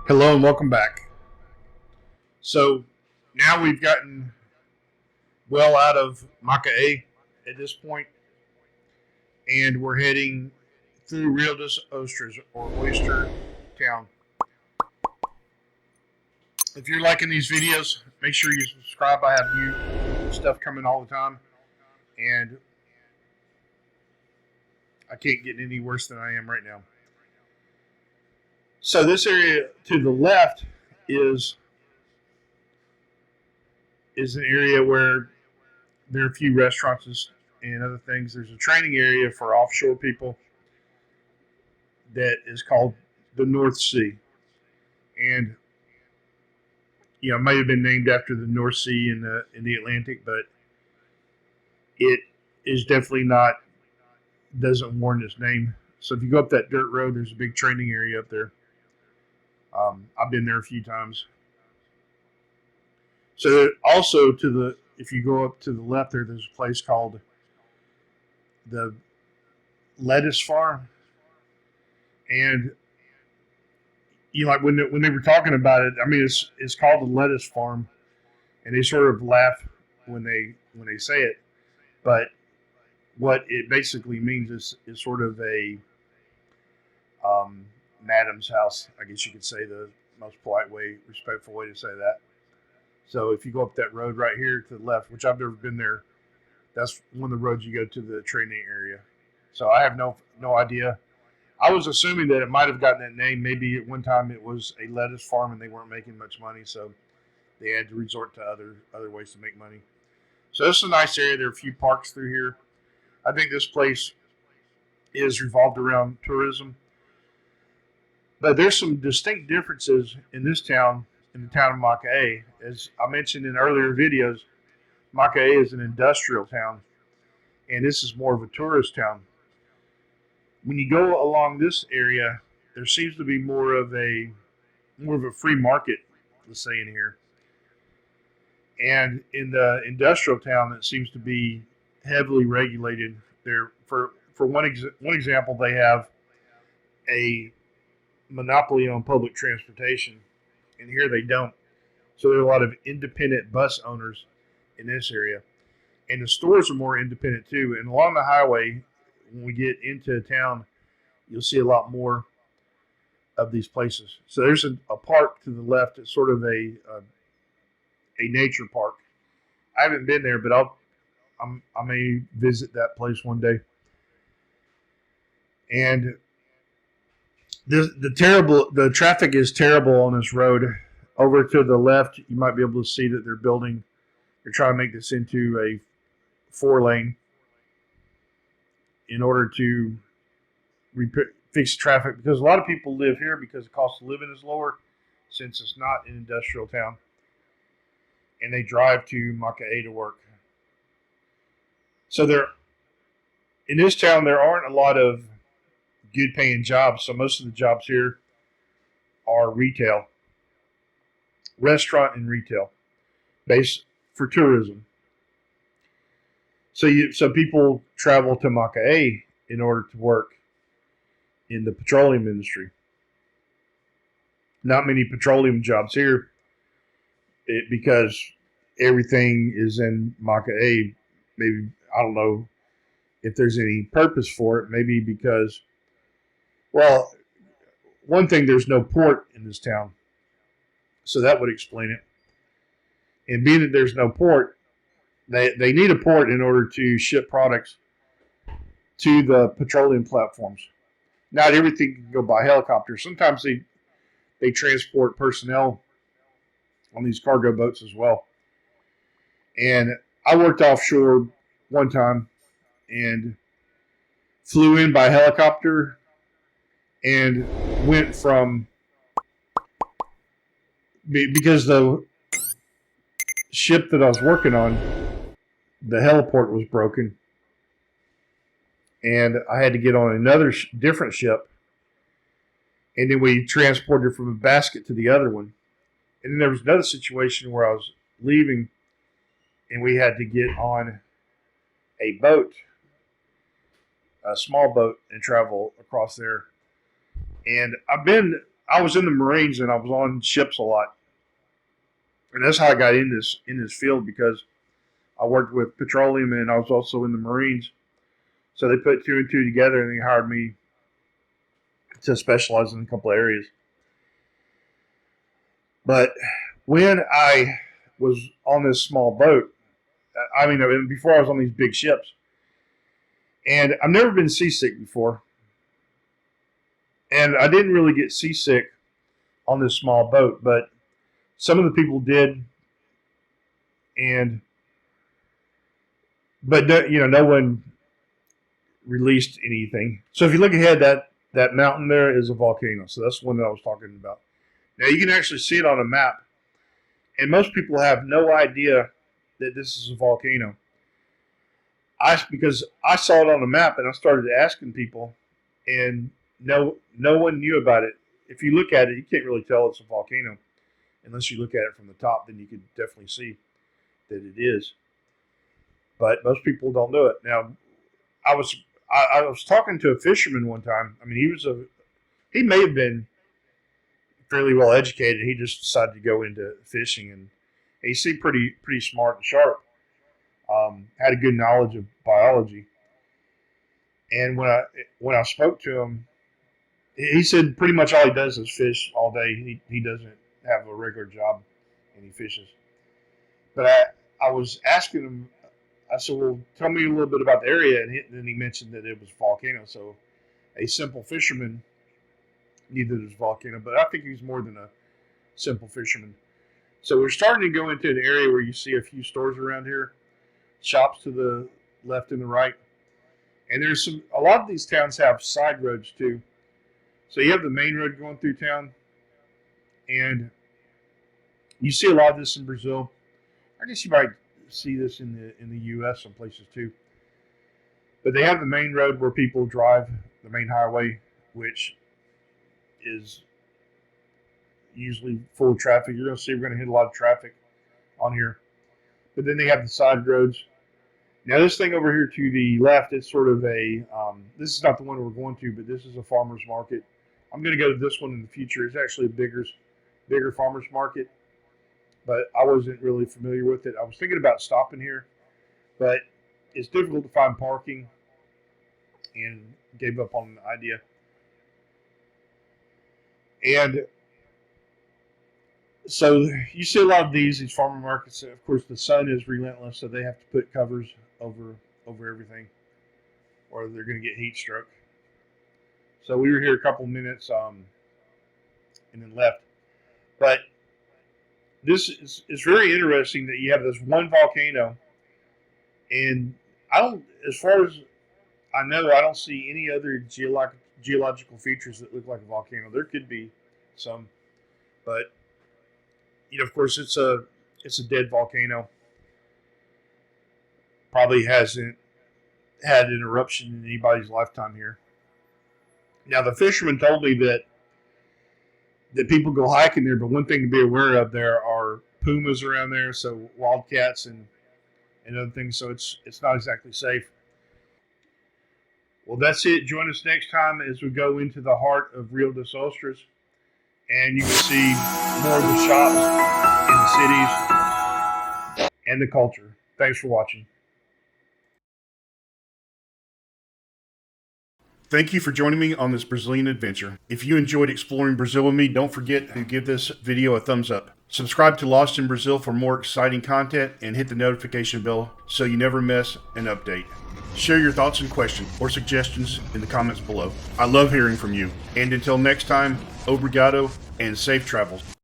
Hello and welcome back. So now we've gotten well out of Macaé at this point, and we're heading through Rio dos Ostras or Oyster Town. If you're liking these videos, make sure you subscribe. I have new stuff coming all the time, and I can't get any worse than I am right now. So this area to the left is an area where there are a few restaurants and other things. There's a training area for offshore people that is called the North Sea, and it might have been named after the North Sea in the Atlantic, but it is definitely not, doesn't warrant its name. So if you go up that dirt road, there's a big training area up there. I've been there a few times. So also if you go up to the left there, there's a place called the Lettuce Farm, and like when they were talking about it, I mean it's called the Lettuce Farm, and they sort of laugh when they say it, but what it basically means is sort of a madam's house, I guess you could say, the most polite way, respectful way to say that. So if you go up that road right here to the left, which I've never been there, that's one of the roads you go to the training area. So I have no idea. I was assuming that it might have gotten that name. Maybe at one time it was a lettuce farm and they weren't making much money, so they had to resort to other ways to make money. So this is a nice area. There are a few parks through here. I think this place is revolved around tourism. But there's some distinct differences in this town, in the town of Macaé. As I mentioned in earlier videos, Macaé is an industrial town, and this is more of a tourist town. When you go along this area, there seems to be more of a free market, let's say, in here. And in the industrial town, it seems to be heavily regulated. There, for one example, they have a monopoly on public transportation, and here they don't. So there are a lot of independent bus owners in this area, and the stores are more independent too. And along the highway, when we get into town, you'll see a lot more of these places. So there's a park to the left. It's sort of a nature park. I haven't been there, but I may visit that place one day. And the traffic is terrible on this road. Over to the left, you might be able to see that they're trying to make this into a 4-lane in order to fix traffic, because a lot of people live here because the cost of living is lower since it's not an industrial town, and they drive to Macaé to work. So in this town, there aren't a lot of good paying jobs. So most of the jobs here are retail, restaurant and retail, based for tourism. So people travel to Macaé in order to work in the petroleum industry. Not many petroleum jobs here, because everything is in Macaé. Maybe, I don't know if there's any purpose for it. Maybe because, well, one thing, there's no port in this town, so that would explain it. And being that there's no port, they need a port in order to ship products to the petroleum platforms. Not everything can go by helicopter. Sometimes they transport personnel on these cargo boats as well. And I worked offshore one time and flew in by helicopter and went from, because the ship that I was working on, the heliport was broken, and I had to get on another different ship, and then we transported from a basket to the other one. And then there was another situation where I was leaving, and we had to get on a boat, a small boat, and travel across there. And I've been I was in the Marines and I was on ships a lot, and that's how I got in this field because I worked with petroleum and I was also in the Marines. So they put two and two together and they hired me to specialize in a couple of areas. But when I was on this small boat, I mean, before I was on these big ships, and I've never been seasick before, and I didn't really get seasick on this small boat, but some of the people did, and but no one released anything. So if you look ahead, that mountain there is a volcano. So that's the one that I was talking about. Now you can actually see it on a map, and most people have no idea that this is a volcano. Because I saw it on the map and I started asking people, and no one knew about it. If you look at it, you can't really tell it's a volcano unless you look at it from the top. Then you can definitely see that it is. But most people don't know it. Now, I was talking to a fisherman one time. I mean, he may have been fairly well educated. He just decided to go into fishing, and he seemed pretty smart and sharp. Had a good knowledge of biology. And when I spoke to him, he said pretty much all he does is fish all day. He doesn't have a regular job, and he fishes. But I was asking him. I said, "Well, tell me a little bit about the area," and then he mentioned that it was a volcano. So a simple fisherman knew that it was a volcano, but I think he was more than a simple fisherman. So we're starting to go into an area where you see a few stores around here, shops to the left and the right, and there's a lot of these towns have side roads too. So you have the main road going through town, and you see a lot of this in Brazil. I guess you might see this in the U.S. some places too. But they have the main road where people drive, the main highway, which is usually full of traffic. You're going to see we're going to hit a lot of traffic on here. But then they have the side roads. Now this thing over here to the left, it's sort of this is not the one we're going to, but this is a farmer's market. I'm going to go to this one in the future. It's actually a bigger farmer's market, but I wasn't really familiar with it. I was thinking about stopping here, but it's difficult to find parking and gave up on the idea. And so you see a lot of these farmer markets. Of course, the sun is relentless, so they have to put covers over everything, or they're going to get heat stroke. So we were here a couple minutes, and then left. But this is very interesting that you have this one volcano, and as far as I know, I don't see any other geological features that look like a volcano. There could be some, but of course, it's a dead volcano. Probably hasn't had an eruption in anybody's lifetime here. Now, the fisherman told me that people go hiking there, but one thing to be aware of, there are pumas around there, so wildcats and other things, so it's not exactly safe. Well, that's it. Join us next time as we go into the heart of Rio dos Ostras, and you can see more of the shops in the cities and the culture. Thanks for watching. Thank you for joining me on this Brazilian adventure. If you enjoyed exploring Brazil with me, don't forget to give this video a thumbs up. Subscribe to Lost in Brazil for more exciting content and hit the notification bell so you never miss an update. Share your thoughts and questions or suggestions in the comments below. I love hearing from you. And until next time, obrigado and safe travels.